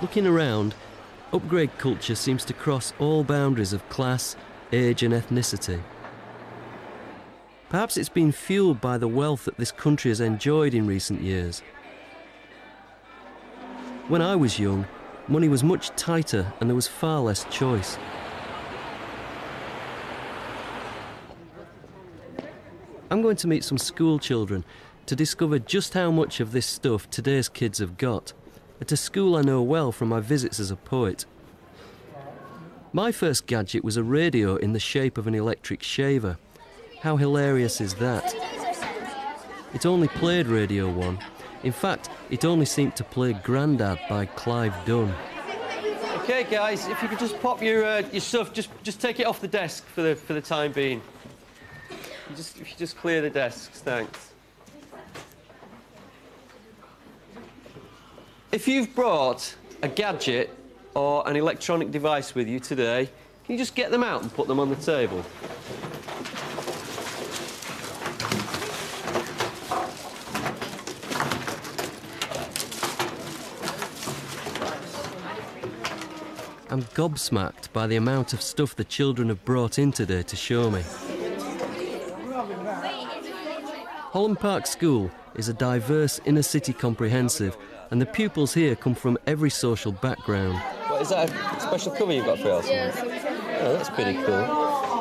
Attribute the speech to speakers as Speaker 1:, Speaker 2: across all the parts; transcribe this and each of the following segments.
Speaker 1: Looking around, upgrade culture seems to cross all boundaries of class, age and ethnicity. Perhaps it's been fueled by the wealth that this country has enjoyed in recent years. When I was young, money was much tighter and there was far less choice. I'm going to meet some school children to discover just how much of this stuff today's kids have got, at a school I know well from my visits as a poet. My first gadget was a radio in the shape of an electric shaver. How hilarious is that? It only played Radio 1. In fact, it only seemed to play Grandad by Clive Dunn. OK, guys, if you could just pop your stuff, just take it off the desk for the time being. If you just clear the desks, thanks. If you've brought a gadget or an electronic device with you today, can you just get them out and put them on the table? I'm gobsmacked by the amount of stuff the children have brought in today to show me. Holland Park School is a diverse inner-city comprehensive, and the pupils here come from every social background. What, is that a special cover you've got for us?
Speaker 2: Yes.
Speaker 1: Oh, that's pretty cool.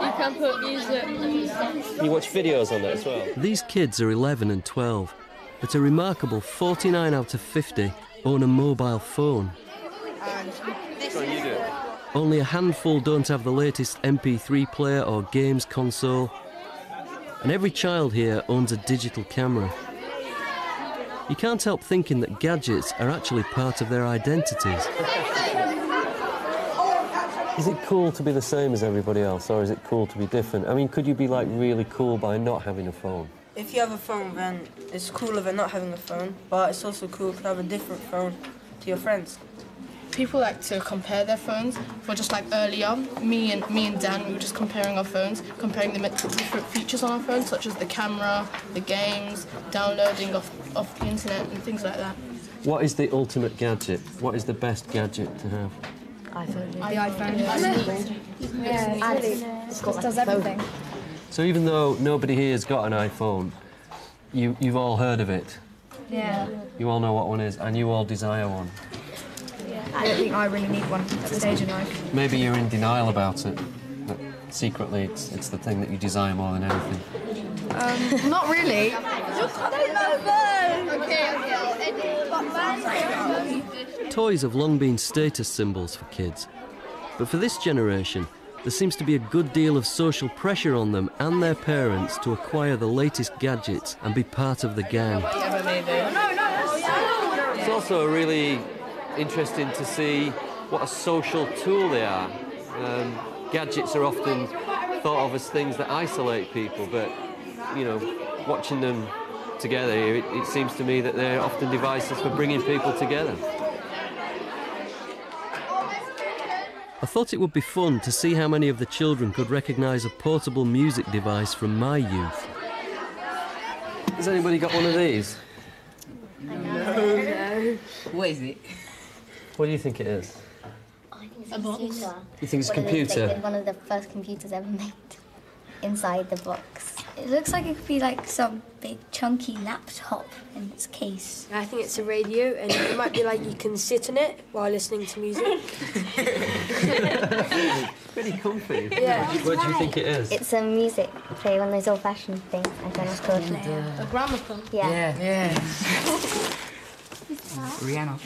Speaker 2: You can put music and stuff.
Speaker 1: You watch videos on that as well? These kids are 11 and 12, but a remarkable 49 out of 50 own a mobile phone. Only a handful don't have the latest MP3 player or games console. And every child here owns a digital camera. You can't help thinking that gadgets are actually part of their identities. Is it cool to be the same as everybody else, or is it cool to be different? I mean, could you be, like, really cool by not having a phone?
Speaker 3: If you have a phone, then it's cooler than not having a phone, but it's also cool to have a different phone to your friends.
Speaker 4: People like to compare their phones. For just like earlier, me and Dan, we were just comparing our phones, comparing the different features on our phones, such as the camera, the games, downloading off the internet and things like that.
Speaker 1: What is the ultimate gadget? What is the best gadget to have?
Speaker 5: iPhone. The iPhone. Yeah, it does everything.
Speaker 1: So even though nobody here has got an iPhone, you've all heard of it?
Speaker 5: Yeah.
Speaker 1: You all know what one is, and you all desire one?
Speaker 5: I don't think I really need one at this stage in life.
Speaker 1: Maybe you're in denial about it, but secretly it's the thing that you desire more than anything.
Speaker 5: Not really.
Speaker 1: Toys have long been status symbols for kids, but for this generation, there seems to be a good deal of social pressure on them and their parents to acquire the latest gadgets and be part of the gang. It's also really interesting to see what a social tool they are. Gadgets are often thought of as things that isolate people, but, you know, watching them together, it seems to me that they're often devices for bringing people together. I thought it would be fun to see how many of the children could recognise a portable music device from my youth. Has anybody got one of these?
Speaker 6: No. What is it?
Speaker 1: What do you think it is?
Speaker 7: I think it's a computer.
Speaker 1: You think it's a computer?
Speaker 7: Like one of the first computers ever made inside the box. It looks like it could be like some big chunky laptop in its case.
Speaker 8: I think it's a radio, and it might be like you can sit on it while listening to music.
Speaker 1: Pretty comfy.
Speaker 8: Yeah.
Speaker 1: What do you think it is?
Speaker 7: It's a music player, one of those old-fashioned things. I don't know what's called.
Speaker 4: A gramophone?
Speaker 7: Yeah.
Speaker 6: Yeah. Rihanna.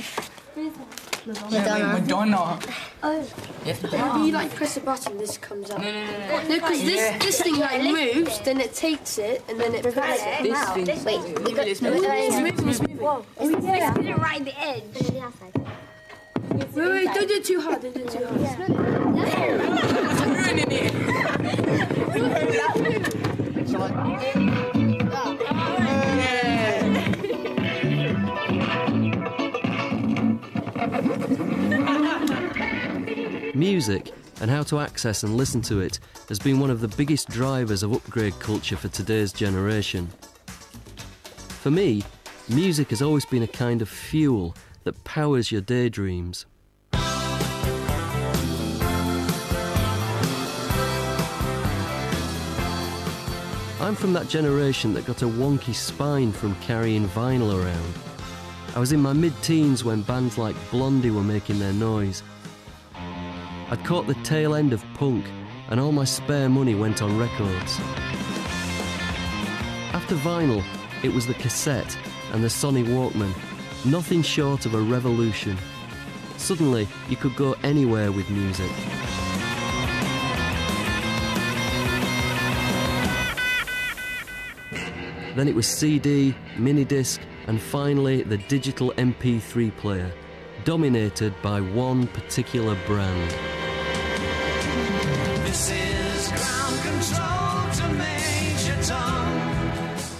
Speaker 7: Madonna.
Speaker 8: Oh. When you like press a button, this comes up. No, because this thing like moves, then it takes it, and then it puts it.
Speaker 6: This thing.
Speaker 7: Wait, we got
Speaker 8: it's moving.
Speaker 7: Whoa.
Speaker 8: It's
Speaker 7: moving right at the edge.
Speaker 8: Wait, don't do it too hard. Don't do it too hard.
Speaker 6: I'm ruining it.
Speaker 1: Music and how to access and listen to it has been one of the biggest drivers of upgrade culture for today's generation. For me, music has always been a kind of fuel that powers your daydreams. I'm from that generation that got a wonky spine from carrying vinyl around. I was in my mid-teens when bands like Blondie were making their noise. I'd caught the tail end of punk, and all my spare money went on records. After vinyl, it was the cassette and the Sony Walkman, nothing short of a revolution. Suddenly, you could go anywhere with music. Then it was CD, mini-disc, and finally the digital MP3 player, dominated by one particular brand. This is ground control to Major Tom.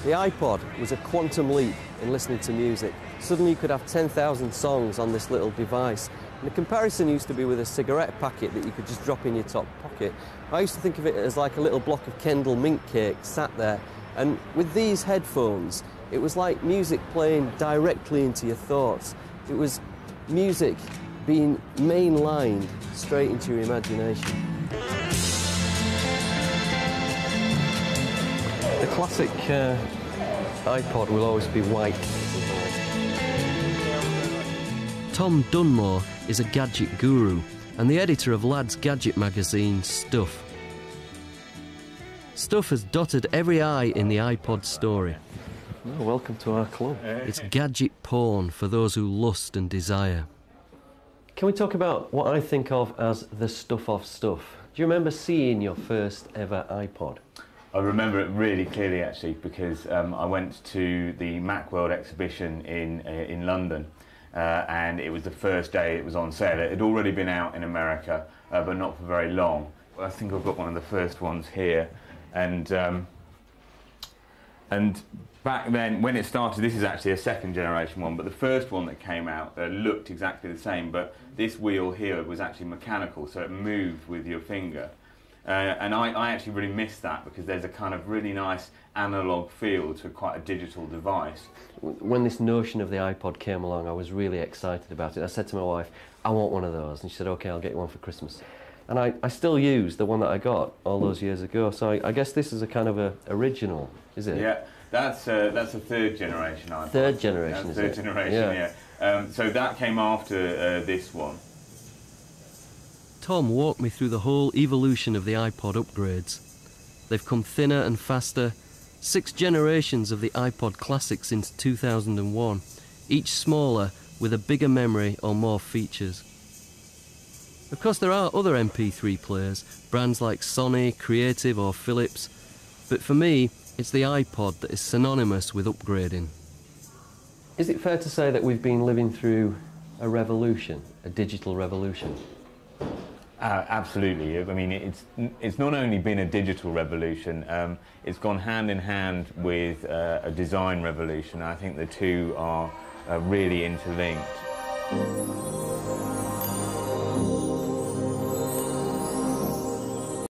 Speaker 1: The iPod was a quantum leap in listening to music. Suddenly you could have 10,000 songs on this little device. And the comparison used to be with a cigarette packet that you could just drop in your top pocket. I used to think of it as like a little block of Kendal mint cake sat there. And with these headphones, it was like music playing directly into your thoughts. It was music being mainlined straight into your imagination. The classic iPod will always be white. Tom Dunmore is a gadget guru and the editor of Lads gadget magazine, Stuff. Stuff has dotted every I in the iPod story. Oh, welcome to our club. It's gadget porn for those who lust and desire. Can we talk about what I think of as the stuff of stuff? Do you remember seeing your first ever iPod?
Speaker 9: I remember it really clearly, actually, because I went to the Macworld exhibition in London, and it was the first day it was on sale. It had already been out in America, but not for very long. I think I've got one of the first ones here. And back then, when it started, this is actually a second generation one, but the first one that came out looked exactly the same, but this wheel here was actually mechanical, so it moved with your finger. And I actually really miss that because there's a kind of really nice analogue feel to quite a digital device.
Speaker 1: When this notion of the iPod came along, I was really excited about it. I said to my wife, I want one of those, and she said, OK, I'll get you one for Christmas. And I still use the one that I got all those years ago, so I guess this is a kind of a original, is it?
Speaker 9: Yeah, that's a third generation iPod.
Speaker 1: Third generation, is it?
Speaker 9: Third generation, yeah. So that came after this one.
Speaker 1: Tom walked me through the whole evolution of the iPod upgrades. They've come thinner and faster, 6 generations of the iPod Classic since 2001, each smaller with a bigger memory or more features. Of course, there are other MP3 players, brands like Sony, Creative or Philips, but for me, it's the iPod that is synonymous with upgrading. Is it fair to say that we've been living through a revolution, a digital revolution?
Speaker 9: Absolutely. I mean, it's not only been a digital revolution, it's gone hand in hand with a design revolution. I think the two are really interlinked.